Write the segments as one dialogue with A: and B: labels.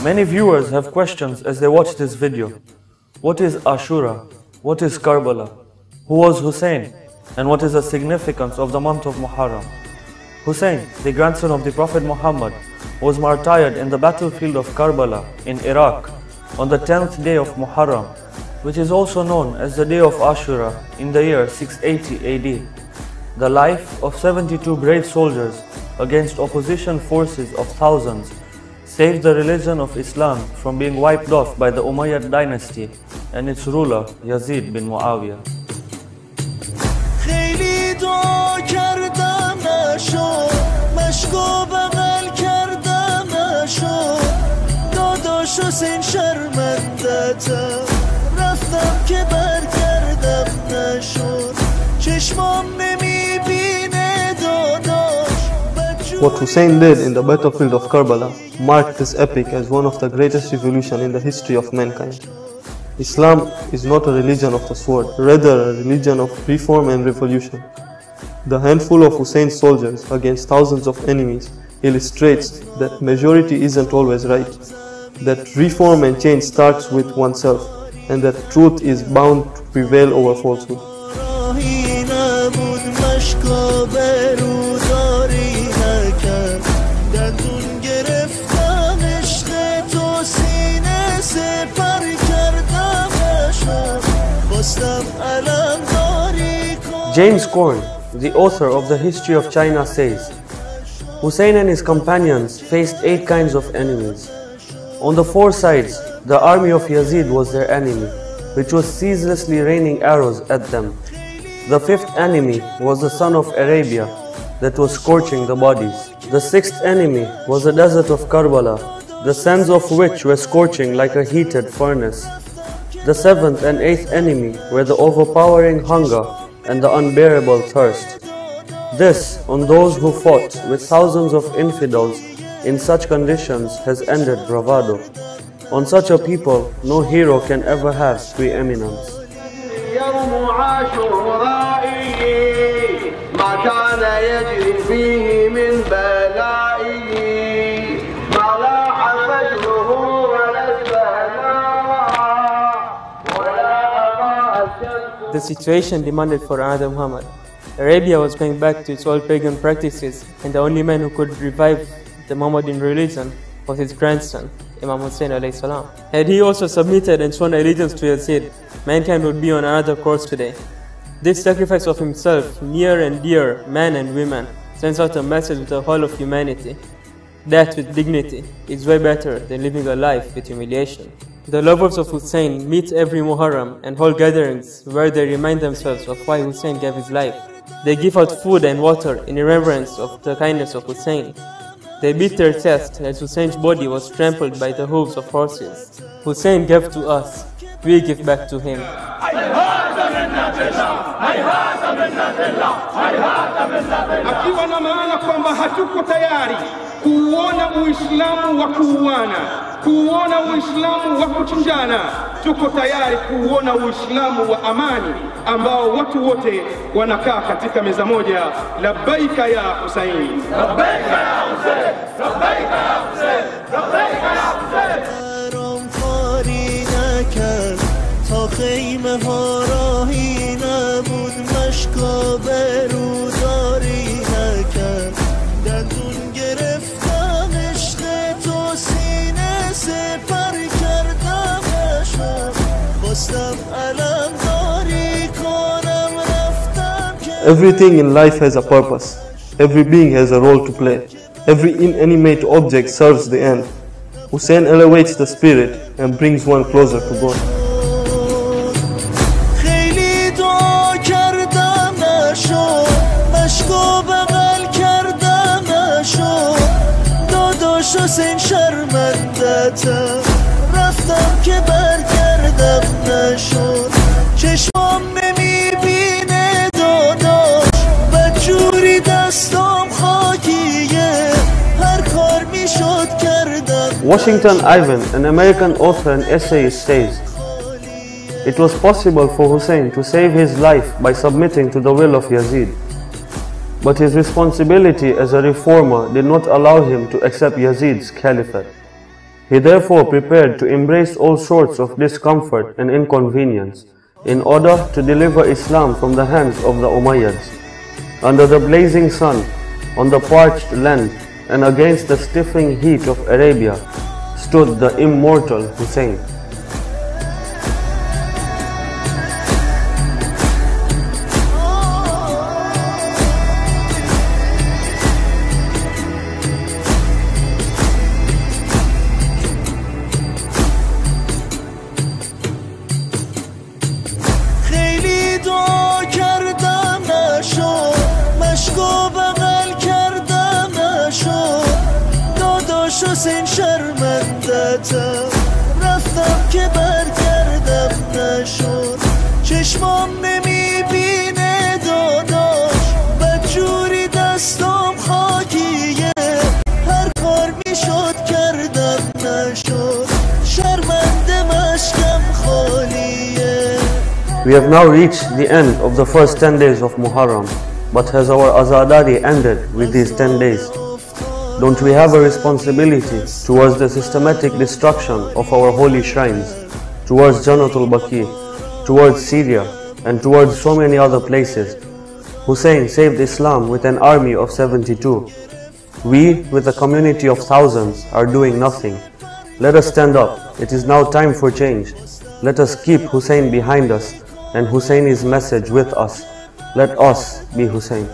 A: Many viewers have questions as they watch this video. What is Ashura? What is Karbala? Who was Hussein? And what is the significance of the month of Muharram? Hussein, the grandson of the Prophet Muhammad, was martyred in the battlefield of Karbala in Iraq on the 10th day of Muharram, which is also known as the day of Ashura in the year 680 AD. The life of 72 brave soldiers against opposition forces of thousands saved the religion of Islam from being wiped off by the Umayyad dynasty and its ruler Yazid bin Muawiyah.
B: What Hussein did in the battlefield of Karbala marked this epic as one of the greatest revolutions in the history of mankind. Islam is not a religion of the sword, rather a religion of reform and revolution. The handful of Hussein's soldiers against thousands of enemies illustrates that majority isn't always right, that reform and change starts with oneself, and that truth is bound to prevail over falsehood.
A: James Corn, the author of the History of China, says, Hussein and his companions faced 8 kinds of enemies. On the 4 sides, the army of Yazid was their enemy, which was ceaselessly raining arrows at them. The 5th enemy was the sun of Arabia that was scorching the bodies. The 6th enemy was the desert of Karbala, the sands of which were scorching like a heated furnace. The 7th and 8th enemy were the overpowering hunger and the unbearable thirst. This, on those who fought with thousands of infidels in such conditions, has ended bravado. On such a people, no hero can ever have preeminence.
C: The situation demanded for another Muhammad. Arabia was going back to its old pagan practices, and the only man who could revive the Mohammedan religion was his grandson, Imam Hussein alayhi salam. Had he also submitted and shown allegiance to Yazid, mankind would be on another course today. This sacrifice of himself, near and dear, man and women, sends out a message to the whole of humanity. Death with dignity is way better than living a life with humiliation. The lovers of Hussein meet every Muharram and hold gatherings where they remind themselves of why Hussein gave his life. They give out food and water in remembrance of the kindness of Hussein. They beat their chest as Hussein's body was trampled by the hooves of horses. Hussein gave to us, we give back to him.
D: Akiwa na maana kwamba hatuko tayari kuona Uislamu wa kuuana, kuona Uislamu wa kuchinjana. Tuko tayari kuona Uislamu wa amani ambao watu wote wanakaa katika meza moja. Labbaika ya Hussein, labbaika ya Hussein, labbaika ya Hussein, labbaika ya Hussein.
B: Everything in life has a purpose. Every being has a role to play. Every inanimate object serves the end. Hussein elevates the spirit and brings one closer to God.
A: Washington Ivan, an American author and essayist, says, "It was possible for Hussein to save his life by submitting to the will of Yazid. But his responsibility as a reformer did not allow him to accept Yazid's caliphate. He therefore prepared to embrace all sorts of discomfort and inconvenience in order to deliver Islam from the hands of the Umayyads. Under the blazing sun, on the parched land, and against the stifling heat of Arabia, stood the immortal Hussein.
E: حسین شرمندتم رفتم که برگردم نشد چشمام نمیبینه داداش بدجوری دستم خاکیه هر کار میشد کردم نشد شرمنده مشکم خالیه.
A: We have now reached the end of the first 10 days of Muharram, but has our Azadari ended with these 10 days? Don't we have a responsibility towards the systematic destruction of our holy shrines, towards Jannatul Baqi, towards Syria, and towards so many other places? Hussein saved Islam with an army of 72. We, with a community of thousands, are doing nothing. Let us stand up. It is now time for change. Let us keep Hussein behind us and Husseini's message with us. Let us be Hussein.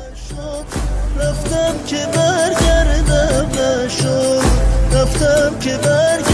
E: رفتم که برگردم